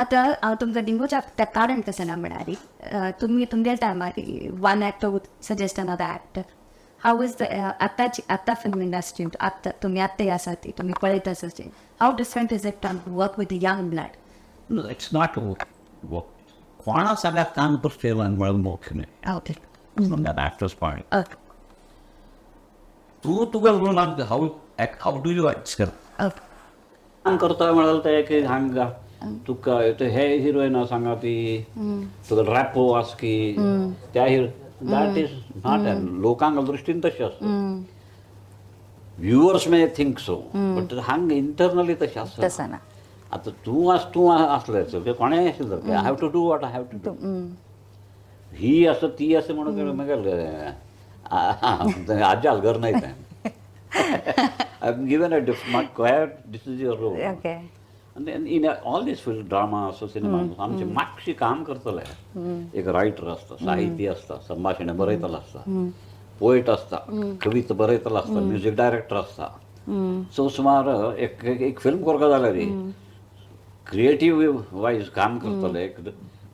आता तुमचा डिंगोच्या त्या कारण कसं ना मिळाली तुम्ही तुमच्या टायमार one actor would suggest another actor how is the आत्ता फिल्म इंडस्ट्री आत्ता तुम्ही आत्ताही आसा ती तुम्ही पळयत आसाची how different is it to work with young blood? No, it's not work. कोणा सगळ्यात काम करता म्हणून मोठं नाही. Okay From that actor's point. तू तुका म्हणून हाऊ डू यू एक्ट काम करता म्हणाल ते की हांगा तुका हे हिरोईन सांगा ती तुका रॅपो आस की त्या हिरो दॅट इज नॉट लोकांक दृश्टीन तशें आसता. Viewers may think so but हांग इंटरनली तशें आसता. तसं ना आता तू असलें कोणेय आशिल्लें I have to do what I have to do. ही असं ती असं म्हणून मागीर आज्याल घर नाही तें I've given a this is your role. Okay And then in all these film, drama, so cinema, आमचे मागशी काम करतले. एक रायटर असता, साहित्य असता, संभाषण बरयतलो असता, पोएट असता, कविता बरयतलो असता, म्युझिक डायरेक्टर असता. सो सुमार एक फिल्म करता जाल्यार क्रिएटिव्ह वायज काम करतले एक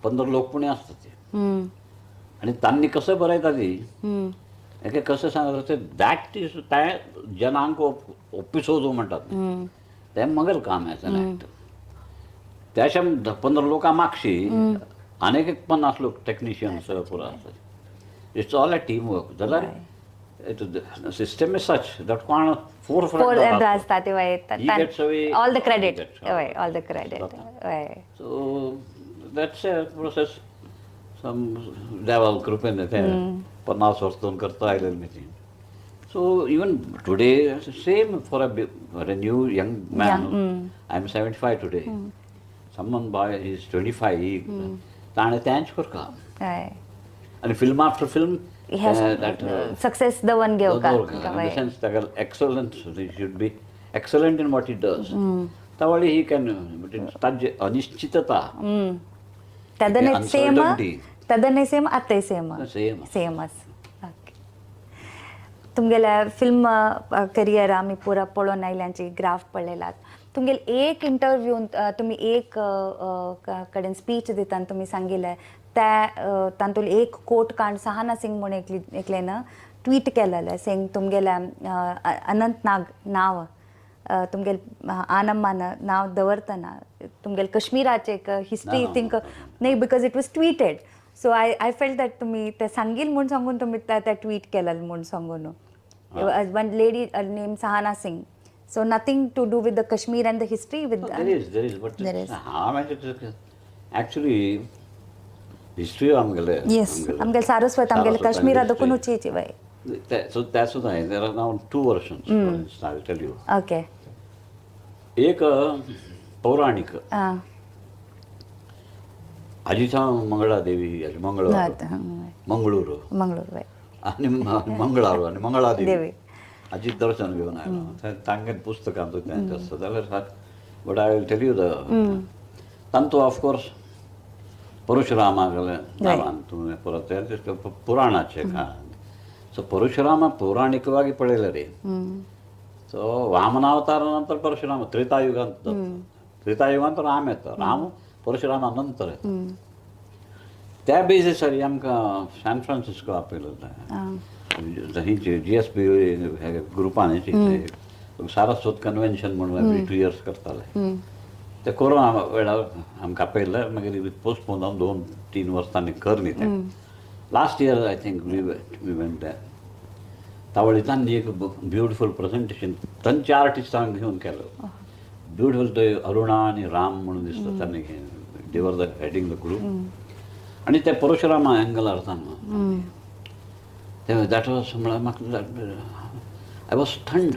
15 लोक पुणे असतात ते. आणि तांणी कसं बरयता ती एके कसं सांगता ते दॅट इज त्या जनांक ओपिसोद म्हणटात ते मगल काम एज एन एक्टर. त्याच्या 15 लोकां मागशी आनीक एक 50 लोक टेक्निशियन्स पुरो आसता. It's all a team work. जाल्यार सिस्टम इज सच दॅट कोण फोर आसता ते all the credit all the credit. So that's a process सम देवाल कृपेन ते 50 वर्सां करता आयलें meeting. So even today, same for a new young man. I'm 75 today. Someone boy is 25. ताणे तेंच करता. And film after film, that success the one घेवका. In the sense that excellent, he should be excellent in what he does. तावळी he can, but ताजे अनिश्चितता. तदने same आताय सेमच. तुमगेल्या film career आमी पुरा पळोवन आयल्यांची ग्राफ पळयलात. तुमगेल एक इंटरव्यून तुमी एक कडेन स्पीच दितान तुमी सांगिल्लें त्या तातूंत एक कोट काण सहाना सिंग म्हूण एकल्यान ट्वीट केलेलें सेंग तुमगेल्या अनंत नाग नांव तुमगेल आनम्मान नांव दवरतना तुमगेल कश्मीराचे एक हिस्ट्री थिंक न्ही because it was tweeted. So I felt that तुम्ही ते सांगील म्हूण सांगून तुमी त्या ट्वीट केलें म्हूण सांगून one lady name Sahana Singh. So nothing to do with the Kashmir and the history with there is but actually history आमगेले आमगेल सारस्वत आमगेले काश्मीरा दखून उचीची वय. So that's what there are now 2 versions. I'll tell you. Okay एक पौराणिक अजिता मंगळा देवी मंगळूर आणि मंगळारू आणि मंगळा देवी अजित दर्शन घेऊन आयलो. तांगे पुस्तकांत तेंचे आसता जाल्यार but I will tell you the तांतू ऑफकोर्स परशुरामागेले नांवान तुमी परत पुराणाचे काळान. सो परशुरामा पौराणिकವಾಗಿ पळयले. सो वामनावतारा नंतर परशुराम त्रेतायुगांत राम येता. राम परशुरामा नंतर येता. त्या बेजीसार आमकां सॅन फ्रान्सिस्को आपयलो. ही GSB ग्रुपान सारस्वत कन्वेन्शन म्हणून एवरी 2 years करताले. ते कोरोना वेळार आमकां आपयले मागीर पोस्टपोन जावन 2-3 वर्सांनी करली ते. Last year I think we went there. तावळी तांणी एक ब्युटिफूल प्रेझेंटेशन तांच्या आर्टिस्टांक घेवन केलो. ब्युटिफूल ते अरुणा आणि राम म्हणून दिसता तांणी दे were the heading the group. आणि ते परशुरामा एंगलार तांकां दॅट वॉज म्हाका आय वॉज थंड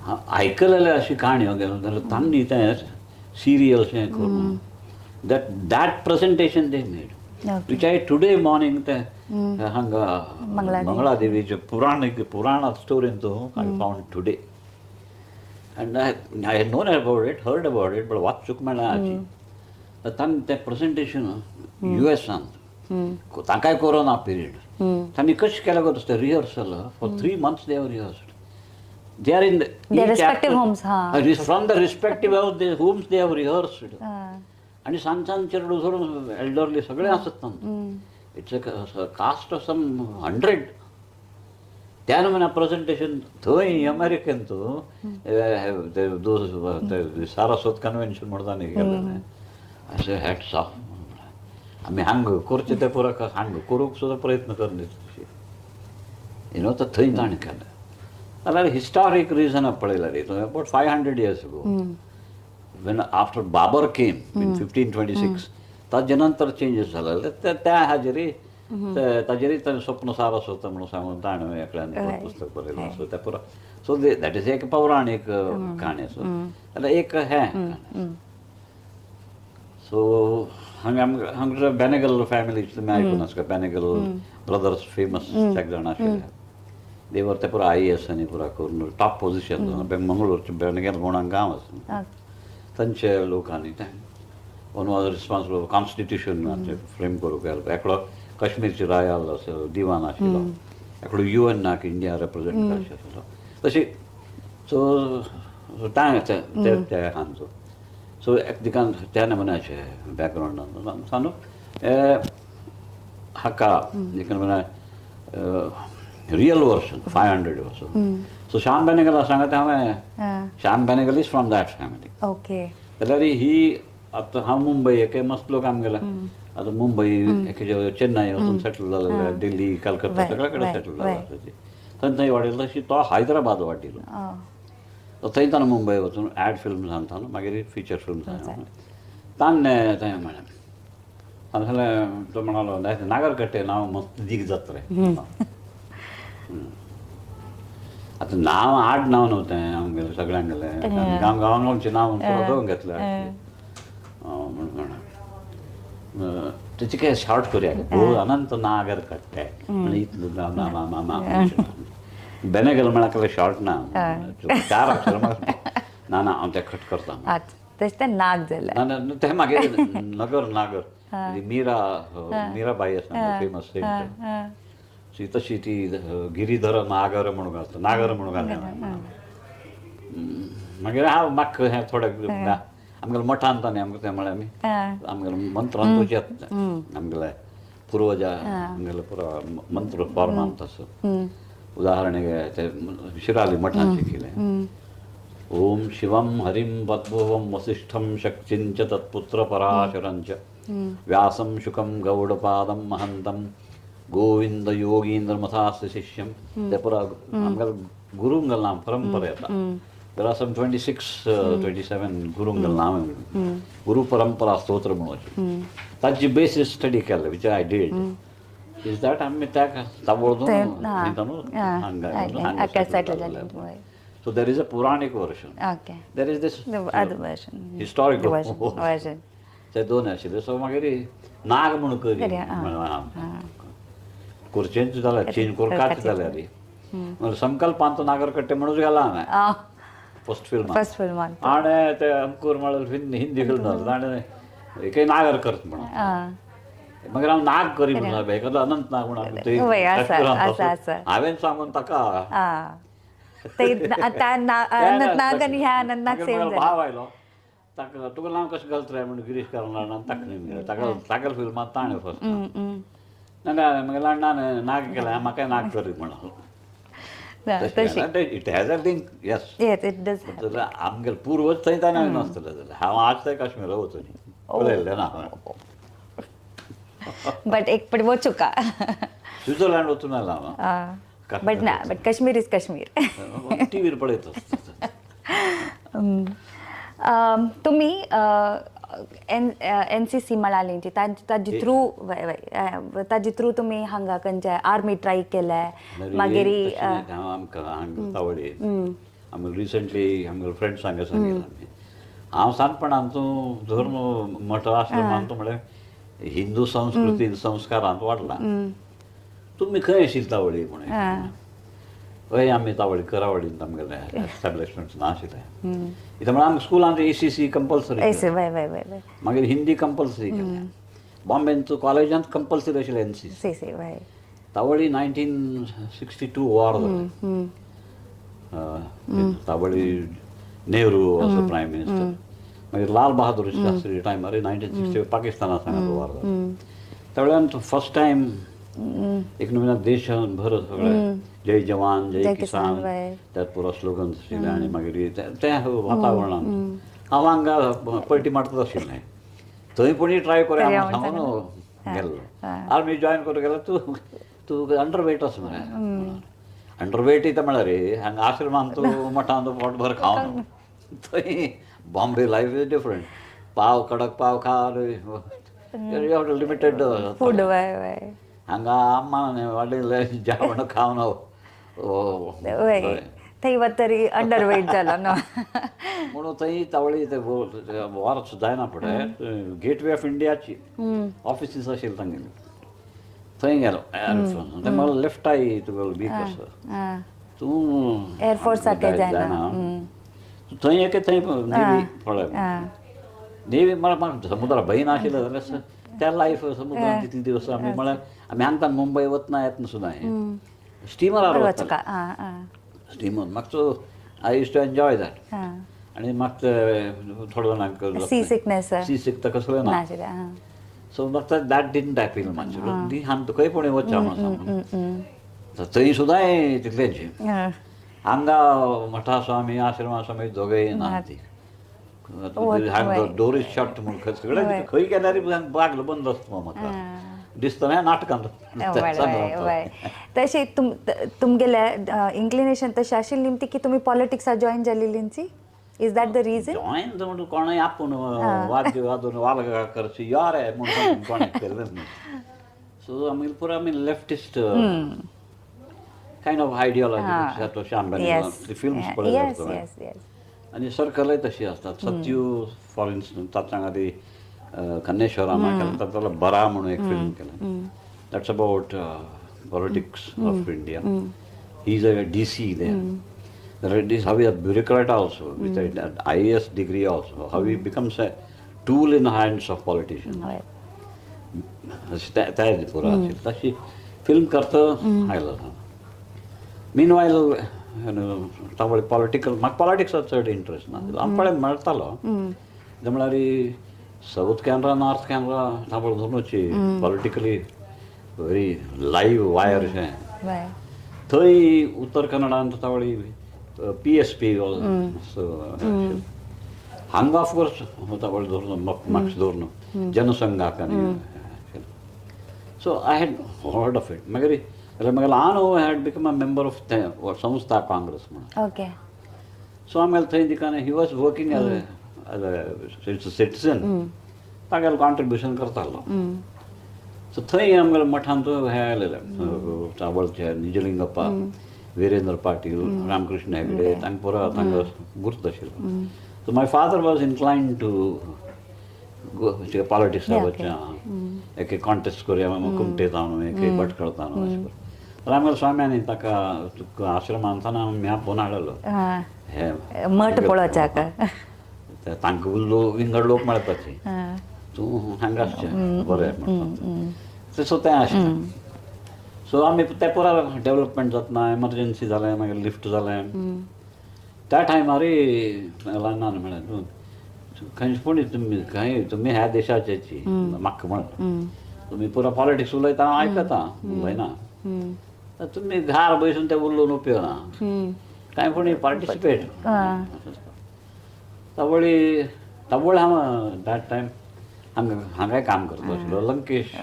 आयकलेले अशी काणी जाल्यार तांणी तें सिरियल्स हें करून that presentation they made which I today morning ते हांगा मंगळा देवीचे पुराण स्टोरीन तो I found today and I had known about it, heard about it, but वाचूंक मेळ्ळें हाची. तांणी तें प्रेझेंटेशन USAंत तांकांय कोरोना पिरियड तांणी कशें केलें गो ते rehearsal for 3 months they have rehearsed. They are in the their respective homes. From the respective homes they have rehearsed. आनी सांजच्यान चेडूं धरून एल्डरली सगळे आसत it's a caste of some 100 त्या नमुना प्रेजेंटेशन थंय अमेरिकेन सारस्वत कन्वेन्शन म्हणटा न्ही गेल्लें अशें हॅट्स ऑफ आमी हांगा करचें तें पुरो हांगा करूंक सुद्दां प्रयत्न करना यू नो तर थंय ताणें केलें जाल्यार हिस्टॉरीक रिजन पळयल्यार about 500 years ago when after Babur came in 1526 ताजे नंतर चेंजीस जाले त्या हाजेरी ताजेरी ताणें स्वप्न सारस्वत म्हणून सांगून ताणें एकल्यान पुस्तक बरयलें सो त्या पुरो सो दॅट इज एक पौराणीक काणी सो जाल्यार एक हें सो हांगा बेनेगल फॅमिली तुमी आयकून आसता बेनेगल ब्रदर्स फेमस एक जाण आशिल्ले देवर ते पुरो IAS आनी पुरा करून टॉप पोजिशन मंगळूरचे बेनेगल म्हणून गांव आसा तांचे लोकांनी ते one was responsible constitution frame करूंक हेल्प एकलो काश्मीरची रायाल दिवान आशिल्लो एकलो UN नाक इंडिया रिप्रेझेंट करचे आशिल्लो तशी सो ते हांचो सो एकदिकान त्या नमुन्याचे बॅकग्रावंडान सांगू हाका देखीन म्हळ्यार real version 500 version so Shyam Benegal सांगता हांवें Shyam Benegal is from that family okay जाल्यार ही आतां हांव मुंबय एके मस्त लोक आमगेले आतां मुंबय एके चेन्नई वचून सेटल जालेले दिल्ली कलकत्ता सगळे कडेन सेटल जाले थंय थंय वाडिल्लो तशी तो हैदराबाद वाडिल्लो थंय ताणें मुंबय वचून एड फिल्म सांगतालो मागीर फिचर फिल्म सांगता ताणें थंय म्हळें ताणें सांगलें तो म्हणालो नागरकट्टे नांव मस्त दीग जाता रे आतां नांव आड नांव न्हू तें आमगेलें सगळ्यांक गेलें गांवांचे नांव दोन घेतलें तेचे काय शॉर्ट करूया गो अनंत नागर कट्टे इतलें बेनेगल म्हळ्यार शॉर्ट ना 4 अक्षर ना ना हांव तें कट करता तशें तें नाग जालें तें मागीर नगर नागर मीराबाई आसा फेमस सेंट तशी ती गिरीधर नागर म्हणून घालता नागर म्हणून घालता मागीर हांव म्हाका हें थोडें आमगेले मठांत न्ही आमकां तें म्हळ्यार आमी आमगेले मंत्रांत तुजेत आमगेले पुर्वजा आमगेले पुरो मंत्र फॉर्मांत आसा उदाहरण ते शिराली मठांत शिकिल्लें ओम शिवम हरिम पद्मभुवम वसिष्ठम शक्तिंच तत्पुत्र पराशरंच व्यासम शुकम गौडपादम महंतम गोविंद योगींद्र मथास्य शिष्यम ते पुरा आमगेले गुरूंगल नाम परंपरा येता There are some 26, 27 Gurungal naam. Guru Parampara Stotra म्हणून ताची बेसिस स्टडी केल्ले which I did is that आमी ताका ताबोळदो so there is a Puranic version. Okay. There is this other version. Historical version. ते दोन आशिल्ले सो मागीर नाग म्हणून करी खुर्चेंच जाल्यार चेंज कोरकाच जाल्यार संकल्पांत नागरकट्टे म्हणूच गेला हांवें फर्स्ट फिल्मान आणि ते अंकूर म्हळ्यार हिंदी फिल्म जाता ताणें एकय नागर करता म्हणून मागीर हांव नाग करी म्हणून एखादो अनंत नाग म्हणून हांवें सांगून ताका भाव आयलो ताका तुका नांव कशें घालता रे म्हणून गिरीश कर्नाड ताका ताका फिल्मांत ताणें फर्स्ट मागीर जाणां नाग केलें म्हाका नाग करी म्हणून It has a link, yes. Yes, it does. आमगेले पूर्वज थंय ताणें नासतले जाल्यार हांव आज थंय काश्मीरा वचूं न्ही पळयल्लें ना बट एक पट वचूं का स्वित्झर्लंड वचून आयला हांव बट ना बट काश्मीर इज काश्मीर टीव्हीर पळयता तुमी NCC म्हळाली ताजे थ्रू तुमी हांगा खंयचे आर्मी ट्राय केले मागीर तावडे आमी रिसंटली आमगे फ्रेंड्स हांगा सांगितलें हांव सानपणांचो धर्म मठ आश्रमांत म्हळ्यार हिंदू संस्कृती संस्कारांत वाडला तुमी खंय आशिल्ली तावडी म्हणून हय आमी तावडी करावडींत आमगेले एस्टॅब्लिशमेंट्स नाशिल्ले इथं म्हळ्यार आमकां स्कुलांत ACC कंपल्सरी मागीर हिंदी कंपल्सरी केलें बॉम्बेंत कॉलेजांत कंपल्सरी आशिल्लें NCC तावडी 1962 वॉर जालें तावडी नेहरू असो प्रायम मिनिस्टर मागीर लाल बहादूर शास्त्री टायमार 1960 पाकिस्तानाक हांगा वार जालो त्या वेळान फर्स्ट टायम एक नवीन देशभर सगळे जय जवान जय किसान त्यात पुरो स्लोगन्स आशिल्ले आनी मागीर त्या वातावरणान हांव हांगा पलटी मारतच आशिल्लें थंय कोणी ट्राय करूया म्हणून सांगून गेल्लो आर्मी जॉयन करूं गेलो तूं तूं अंडरवेट आसा मरे अंडरवेट इथं म्हळ्यार रे हांगा आश्रमान तूं मठान तूं पोटभर खावन थंय बॉम्बे लायफ इज डिफरंट पाव कडक पाव खा लिमिटेड फूड हांगा अम्मान वाडयल्ले जेवण खावन थंय वत तरी अंडरवेट जाला न्हू म्हणून थंय तावळी ते वार जायना फुडें गेटवे ऑफ इंडियाची ऑफिसीस आशिल्ली तांगेली थंय गेलो ते म्हाका लेफ्ट आय तुगेलो बी कसो तूं एअरफोर्साक जायना थंय एके थंय नेवी पळय नेवी म्हाका समुद्रा भंय नाशिल्लो जाल्यार त्या लायफ समुद्रान तितले दिवस आमी म्हळ्यार आमी हांगच्यान मुंबय वतना येतना सुद्दां स्टिमरार वता स्टिमर म्हाका I use to enjoy that आनी म्हाका थोडे जाणांक सी सिकनेस सी सिक ताका कसलें ना सो म्हाका दॅट डिडंट हॅपील मातशें ती हांगा खंय कोणी वचचा म्हणून सांगून थंय सुद्दां तितलेंच हांगा मठा आसा आमी आश्रमा आसा आमी दोगूय ना ती हांगा डोर इज शट म्हणून सगळें खंय गेल्यार बागलो बंद आसता म्हाका दिसता हें नाटकांत तशें तुमगेले इन्क्लिनेशन तशें आशिल्ली निमती की तुमी पॉलिटिक्सांत जॉयन जाल्लींची is that the reason join म्हणून कोणय आपूण वाद्य वाजोवन वाल करची यार आहे म्हणून कोणें केलें सो आमी पुरो आमी लेफ्टिस्ट कायंड ऑफ आयडियोलॉजी तशें आमकां फिल्म्स पळयले आनी सर्कलय तशी आसतात सत्यू फॉर इन्स्टन्स तांच्या आदी कन्नेश्वराम केलें तातूंतलो बरा म्हणून एक फिल्म केलें that's about politics of India he is a DC there is how he a bureaucrat also with an IAS degree also how he becomes a tool in the hands of politicians that is pura तशी film करता आयलो meanwhile तावळे political म्हाका पॉलिटिक्सांत चड interest ना आमपळे मेळटालो ते म्हळ्यार south Canara north Canara तावळे दोनूची पॉलिटिकली व्हेरी लायव्ह वायर अशें थंय उत्तर कन्नडांत तावळी PSP हांगा ऑफकोर्स तावळे धरून मार्क्स धरून जनसंघाक आनी so I had heard of it मागीर ल्हान had become a member of संस्था काँग्रेस म्हणून ओके सो आमगेले थंय दिकाने he was working as a citizen तागेलो कॉन्ट्रिब्युशन करतालो सो थंय आमगेले मठांत हे आयलेले चावळचे निजलिंगप्पा वीरेंद्र पाटील रामकृष्ण हेगडे तांकां पुरो तांकां गुर्त आशिल्लो so my father was incline to politics वचचें एके कॉन्टेस्ट करया कुमटे जावन एके भटकळ जावन अशें करून आमगेल्या स्वाम्यांनी ताका आश्रमान आसतना आमी आपोवन हाडलो हे मठ पळोवच्याक तांकां विंगड लोक मेळपाचे तूं हांगा आसचें बरें म्हणटा सो तें आशिल्लें सो आमी ते पुरा डेवलपमेंट जातना एमर्जन्सी जालें मागीर लिफ्ट जालें त्या टायमारूय ल्हान म्हळ्यार खंयचे तुमी ह्या देशाचेची म्हाका म्हण तुमी पुरो पॉलिटिक्स उलयता हांव आयकता उलयना तुमी घार बसून ते उलोवन उपयोग ना कांय कोणी पार्टिसिपेट तावळी हांव दॅट टायम हांगाय काम करता आशिल्लो लंकेश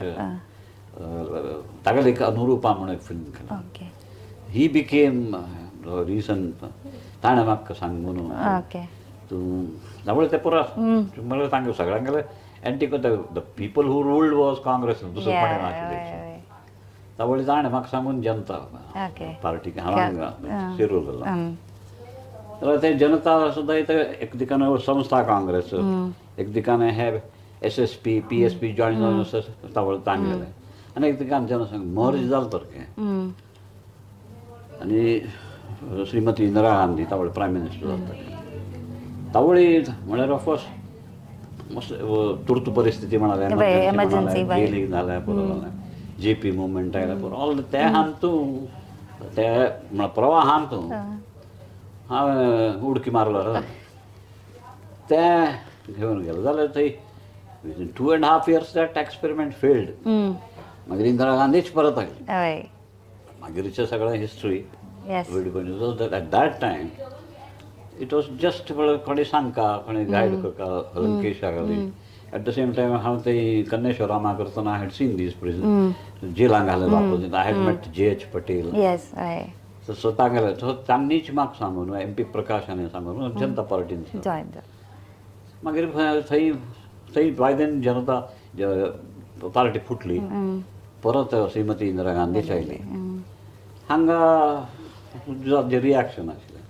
तागेलो एक अनुरुपा म्हणून एक फिल्म केलो ही बिकेम रिसंट ताणें म्हाका सांगून तूं तावळे ते पुरो म्हळ्यार तांकां सगळ्यांक गेले anti the people who ruled was Congress दुसरें कोणें नाशिल्लें तावळे ताणें म्हाका सांगून जनता पार्टीक हांव शिरू जालो जाल्यार ते जनता सुद्दां एक दिकाने संस्था काँग्रेस एक दिकाने हे SSP PSP जॉयन जावन तावळे तांगे गेले आनी एक दिकाने जनसंघ मर्ज जालो सारकें आनी श्रीमती इंदिरा गांधी तावळे प्रायम मिनिस्टर जाताली तावळी म्हळ्यार ऑफकोर्स तुर्त परिस्थिती म्हणाले एमर्जन्सी जेलीक जालें पुरो जालें JP मुवमेंट आयलें पुरो ऑल ते हांतूं ते म्हळ्यार प्रवाहांतूं हांवें उडकी मारलो ते घेवन गेलो जाल्यार थंय within 2.5 years that experiment failed. मागीर इंदिरा गांधीच परत आयली. हय. मागीरचें सगळें history yes. At that time it was just कोणी सांगता कोणी गायड करता लंकेशा घाली. एट द सेम टायम हांव थंय कन्नेश्वरामा करतना I had seen this prison जेलांक घाले वापस. I had met J.H. Patel. Yes. हय. स्वता गेले सो तांणीच म्हाका सांगून MP प्रकाश हांणी सांगून जनता पार्टीन जॉयन. मागीर थंय थंय बाय देन जनता पार्टी फुटली. परत श्रीमती इंदिरा गांधीच आयली. हांगा जे रिएक्शन आशिल्लें.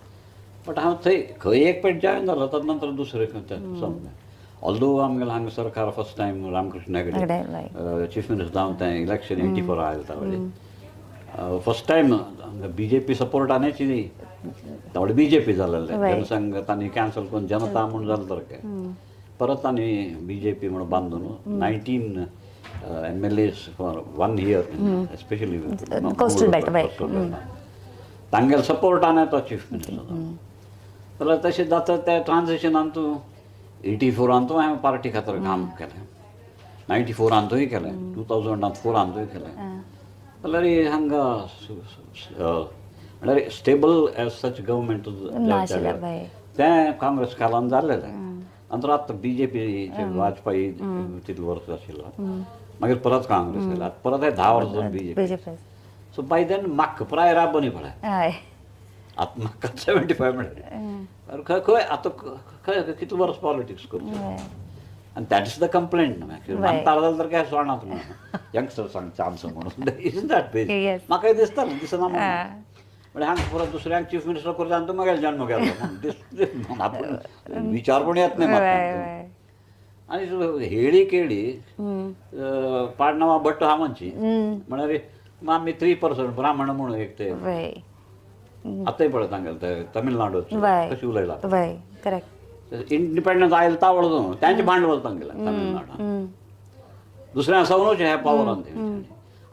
बट हांव थंय खंय एक पेट जॉयन जालो ताजे नंतर दुसरें समजें. ऑल्दो आमगेलें हांगा सरकार first time Ramakrishna Hegde chief minister जावन तें इलेक्शन 84 आयलें तावडे. फर्स्ट टायम BJP सपोर्टानूच तावडे BJP जालेलें. जनसंघ तांणी कॅन्सल करून जनता म्हूण जालें सारकें. परत तांणी BJP म्हणून बांदून 19 MLAs for 1 year especially coastal belt. तांगेले सपोर्टान तो चीफ मिनिस्टर जाल्यार तशें जाता त्या ट्रान्जिशनान तूं 84 हांवें पार्टी खातीर काम केलें. 94 केलें. 2004 केलें. जाल्यार हांगा म्हळ्यार स्टेबल एज सच गव्हर्मेंट तें काँग्रेस कालान जाल्लेलें. नंतर आतां BJP वाजपेयी तितले वर्स आशिल्लो. मागीर परत काँग्रेस केला. परत 10 वर्सां BJP. सो बाय देन म्हाका प्रायरा बनी पळय. हय. आतां म्हाका 75 म्हळ्यार खंय आतां खंय कितले वर्स पॉलिटिक्स करता. आनी दॅट इज द कंप्लेंट म्हणटा जाल्यार तर काय सोडना तुमी यंगस्टर्सांक चान्स म्हणून इज दॅट बेज. म्हाकाय दिसतालें दिसना म्हणून. म्हळ्यार हांगा परत दुसऱ्यांक चीफ मिनिस्टर करता आनी तूं म्हागेलो जन्म केलो विचार पूण येत न्ही म्हाका. आनी हेळी केळी पाडनांवां भट्ट आहा मानशी म्हळ्यार आमी 3% ब्राह्मण म्हणून एक ते आतांय पळय तांगेले ते तमिळनाडू कशें उलयला. करेक्ट. इंडिपेंडन्स आयलें तावडो तेंचें भांडवल तांगेलें तमिळनाडान. दुसऱ्या सवनूच हे पावरान तेंच्यांनी.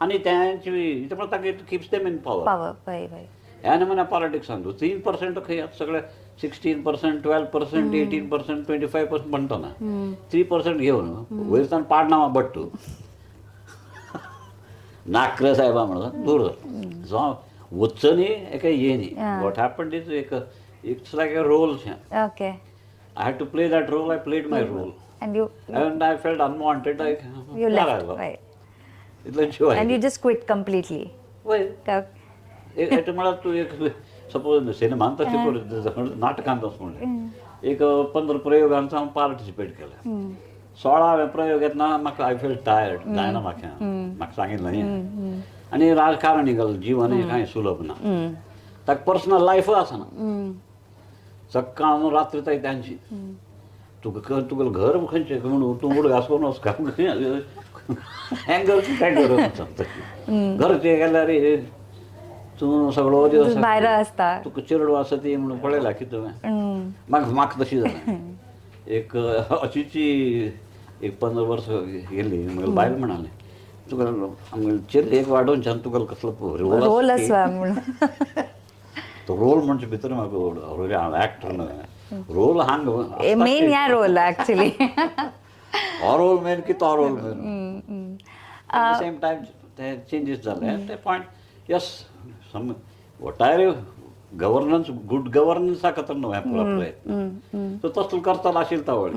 आनी तेंची तांगे किप्स देम इन पावर. ह्या नमुन्या पॉलिटिक्सान 3% खंय सगळे 16%, 12%, 18%, 25% म्हणटा ना. 3% घेवन वयरसान पाडनांवां भट्टू नाक्र साहेबा म्हणून दूर जावं वच्च न्ही एका हे न्ही. What happened is it's like a role. Okay. I had to play that role. I played my role. And I felt unwanted. You left. Right. And you just quit completely. एक म्हळ्यार तूं एक सपोज सिनेमान तशें नाटकांत वचून एक 15 प्रयोगांचो हांव participate केले. 16 प्रयोग येतना म्हाका आय फील टायर्ड जायना म्हाका सांगितलें न्ही. आनी राजकारण गेलें जीवन कांय सुलभ ना. ताका पर्सनल लायफ आसना. सकाळ रात्री थंय तांची तुगेलें घर खंयचें म्हणून तूं उड घास करून वचका हें घर काय करप. घरचें गेल्यार तूं सगळो दिवस भायर आसता. तुका चेडूं आसा ती म्हणून पळयला कितें म्हाका तशी जालें. एक अशीच एक 15 वर्स गेली. म्हगेली बायल म्हणाली तुका आमगेले चेडे एक वाडोवनच्यान तुगेलो कसलो रोल आसा म्हणून. तो रोल म्हणजे भितर म्हाका एक्टर न्हय रोल हांगा मेन ह्या रोल एक्चुअली. हो रोल मेन की तो रोल मेन. एट द सेम टायम ते चेंजीस जाले. ते पॉयंट यस ಒಟ್ಟಾರೆ गव्हर्नन्स गुड गव्हर्नन्सा खातीर न्हू हें प्रयत्न. सो तसलो करतालो आशिल्लो तावळे.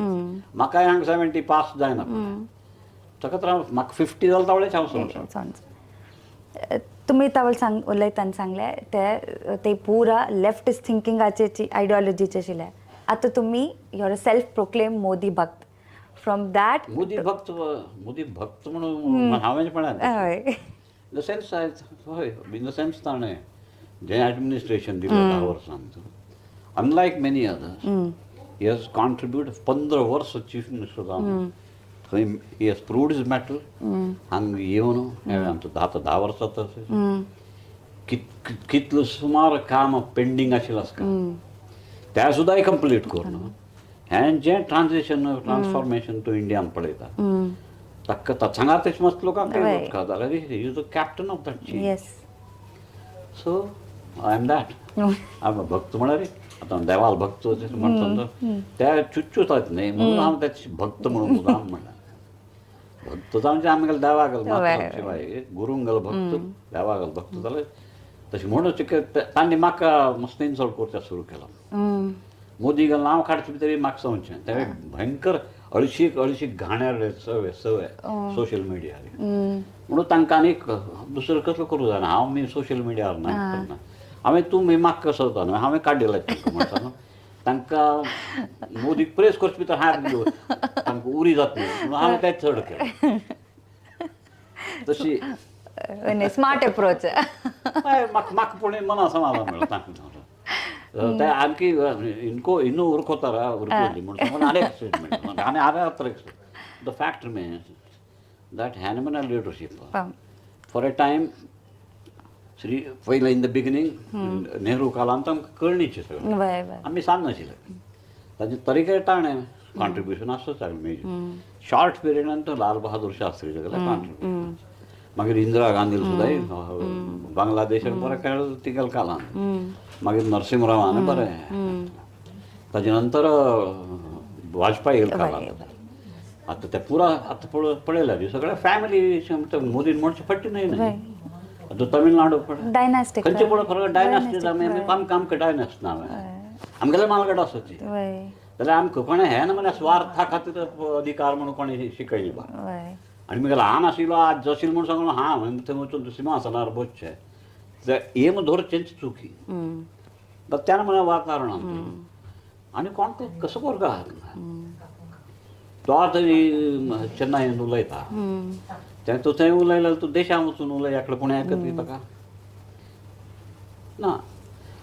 म्हाकाय हांगा 70 पास जायना. ताका तर म्हाका 50 जालें तावळेच हांव सोडलें. तुम्ही तावळ उलयतना सांगलें ते पुरा लेफ्टिस्ट थिंकिंगाचे आयडियोलॉजीचे आशिल्ले. आतां तुमी you are a self proclaim Modi भक्त. फ्रॉम दॅट मोदी भक्त म्हणून हांवें म्हळें इन द सेन्स हय इन द सेन्स ताणें जें एडमिनिस्ट्रेशन दिलें 10 वर्सांत अनलायक many others he has contribute 15 वर्स चीफ मिनिस्टर जावन थंय he has proved his matter. हांगा येवन आमचो आतां 10 वर्सां तशें कितलें सुमार काम पेंडींग आशिल्लें आसता तें सुद्दां कंप्लीट करून हें जें ट्रान्सफॉर्मेशन तूं इंडियान पळयता ताका सांगातेच मस्त लोकांक जाल्यार he is the captain of that chief. So I am that. हांव भक्त म्हळ्यार आता देवाल भक्त म्हणतात त्या चुच्चुतात नाही म्हणून हांव त्याचे भक्त म्हणून मुद्दाम म्हणला भक्त जावचे आमगेले देवागेल मात्र शिवाय गुरूंगेल भक्त देवागेल भक्त जाल्यार तशें म्हणूच तांणी म्हाका मस्त इन्सल्ट करचें सुरू केलो मोदी गेलो नांव काडचें तरी म्हाका सांगचें ते भयंकर अळशीक घाण्यार सवय सोशल मिडियार म्हणून तांकां आनीक दुसरो कसलो करूं जायना हांव मी सोशल मिडियार ना करना हांवें तुमी म्हाका कसो न्हू हांवें काडिल्लो तांकां म्हणटा न्हू तांकां मोदीक प्रेस करचे भितर हात घेवन तांकां उरी जाता न्हू म्हणून हांवें तें चड केलें तशी स्मार्ट अप्रोच म्हाका पुणे मना समाधान मेळ्ळें तांकां ते आनकी ಇನ್ನೂ ಉರ್ಕೋತಾರ ಉರ್ಕೊಳ್ಳಿ म्हणून आलेख स्टेटमेंट आनी आरे हत्र the fact remains that animal leadership for a time Shri पयलें इन द बिगिनींग नेहरू कालांत आमकां कळणीचें सगळें आमी सांगनाशिल्ले ताचे तरीके ताणें कॉन्ट्रिब्युशन आसच मेजर शॉर्ट पिरियडान तो लाल बहादूर शास्त्री गेले कॉन्ट्रिब्युशन मागीर इंदिरा गांधी सुद्दां बांगलादेशाक बरें खेळ तिगेले कालांत मागीर नरसिंहरावान बरें ताजे नंतर वाजपेयी कालांत आतां ते पुरा आतां पळयल्यार सगळे फॅमिली मोदीन म्हणचे पडटी न्हय आतां तमिळनाडू पळय डायनास्टिक खंयचे पळय खरें डायनास्टी आमकां डायनास्टी नांव आमगेले मालगड आसची जाल्यार आमकां कोणें हें ना म्हळ्यार स्वार्था खातीर अधिकार म्हणून कोणें शिकयली बा आनी म्हगेलो हांव नाशिल्लो आज जशील म्हूण सांगलो हांव थंय वचून सिंहासनार बसचें ते एम धरचेंच चुकी त्यान म्हळ्यार वातावरण आनी कोण ते कसो करता तो आतां चेन्नईन उलयता तें तूं थंय उलयल्यार तूं देशांत वचून उलय एकलो कोणें आयकत न्ही ताका ना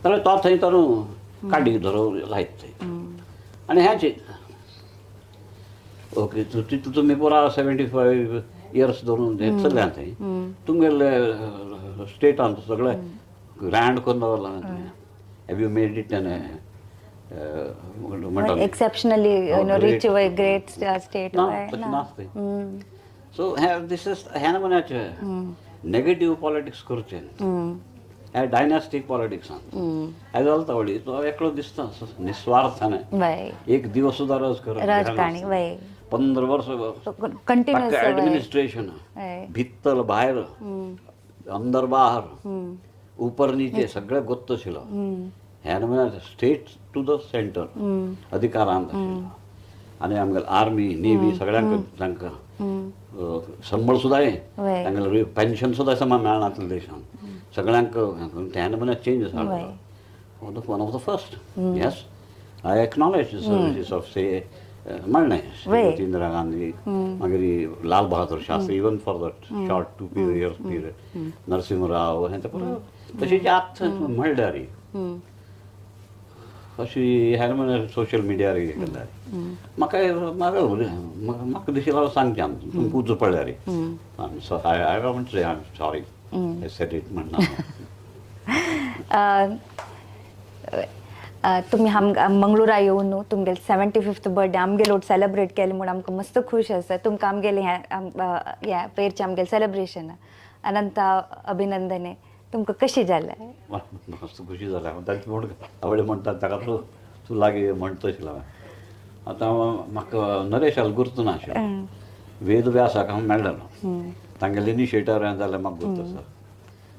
जाल्यार तो थंय तर काडी धरो लायत थंय आनी हेंच ओके तुमी पुरा 75 इयर्स धरून चल्ल्या थंय तुमगेले स्टेटांत सगळें ग्रँड करून दवरला have you made it an म्हणटा एक्सेप्शनली रीच ग्रेट स्टेट नासता सो दीस इज ह्या नमुन्याचें नेगेटीव पॉलिटिक्स करचें ह्या डायनास्टीक पॉलिटिक्सान हें जालें तावडी तो एकलो दिसता निस्वार्थाने एक दिवस सुद्दां राजकारणी 15 वर्स कंटिन्यूअस एडमिनिस्ट्रेशन भित्तल भायर अंदर बाहर ऊपर नीचे सगळें गोत्त आशिल्लो ह्या नमुन्यान स्टेट टू द सेंटर अधिकारांत आशिल्लो आनी आमगेले आर्मी नेव्ही सगळ्यांक तांकां संबळ सुद्दां तांगेले पेन्शन सुद्दां समान मेळनासलें देशान सगळ्यांक ह्या नमुन्यान चेंज जालो one of the first yes I acknowledge the services of say म्हणलें श्रीमती इंदिरा गांधी मागीर Lal Bahadur Shastri even for that short 2 years period Narasimha Rao हें तशीं आत म्हणल्यार अशी ह्या नमुन्यान सोशल मिडियार हें केल्यार म्हाका दिशिल्लो सांगचें आमी तुमकां उजो पडल्यार I want to say I am sorry I said it म्हणना तुम्ही मंगळुरा येवन न्हू तुमगेले 75th बर्थडे आमगेलो सेलिब्रेट केलें म्हूण आमकां मस्त खूश आसा तुमकां आमगेलें हें पेरचें आमगेलें सेलिब्रेशन अनंत अभिनंदने तुमकां कशी जालें मस्त खुशी जाल्या तांचे म्हूण आवडे म्हणटात ताका तूं लागीं म्हणटा तशें आतां म्हाका नरेश गुर्तू नाशिल्लो वेद व्यासाक हांव मेळ्ळेलो तांगेले इनिशिएटर हें जाल्यार म्हाका गुर्त आसा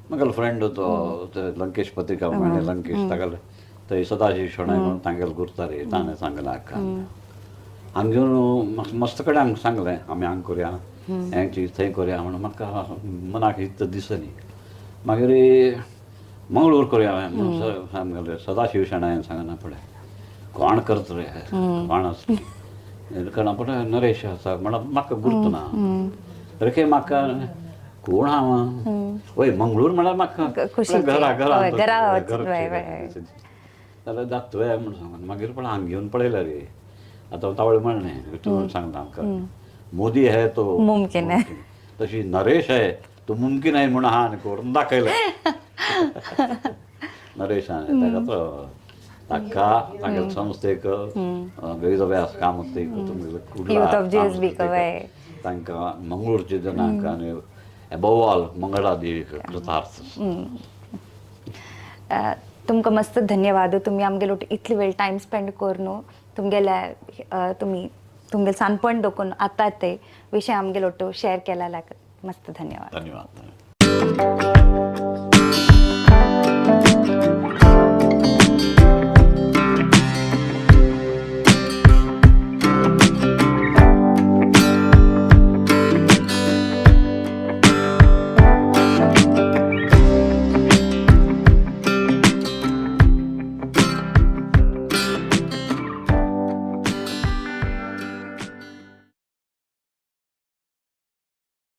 म्हागेलो फ्रेंड तो लंकेश पत्रिका म्हणलें लंकेश तागेले थंय सदाशिव शणै म्हणून तांगेले गुर्तारी ताणें सांगलें आख्खा हांगा घेवन म्हाका मस्त कडेन आमकां सांगलें आमी हांगा करया हें चीज थंय करया म्हणून म्हाका मनाक हित दिसनी मागीर मंगळूर करया म्हणून सांगलें सदाशिव शणायन सांगना पळय कोण करता रे कोण आसा कळना पळय नरेश आसा म्हणून म्हाका गुर्त ना रेखे म्हाका कोण हांव वय मंगळूर म्हळ्यार म्हाका घरा जाल्यार जातोय म्हूण सांगून मागीर पण हांगा घेवन पळयल्यार रे आतां तावळे म्हणलें तूं सांगता आमकां मोदी है तो मुमकीन है तशी नरेश है तो मुमकीन है म्हणून हांवें करून दाखयलें नरेशान ताका ताका तागेले संस्थेक वेद व्यास कामतेक तुमगेले तांकां मंगळूरच्या जनांक आनी एबोव ऑल मंगळा देवीक कृतार्थ तुमकां मस्त धन्यवाद तुमी आमगेलो इतली वेळ टायम स्पेंड करून तुमगेले तुमी तुमगे सानपण दोकून आतां ते विशय आमगेलो शेअर केला मस्त धन्यवाद. धन्यवाद.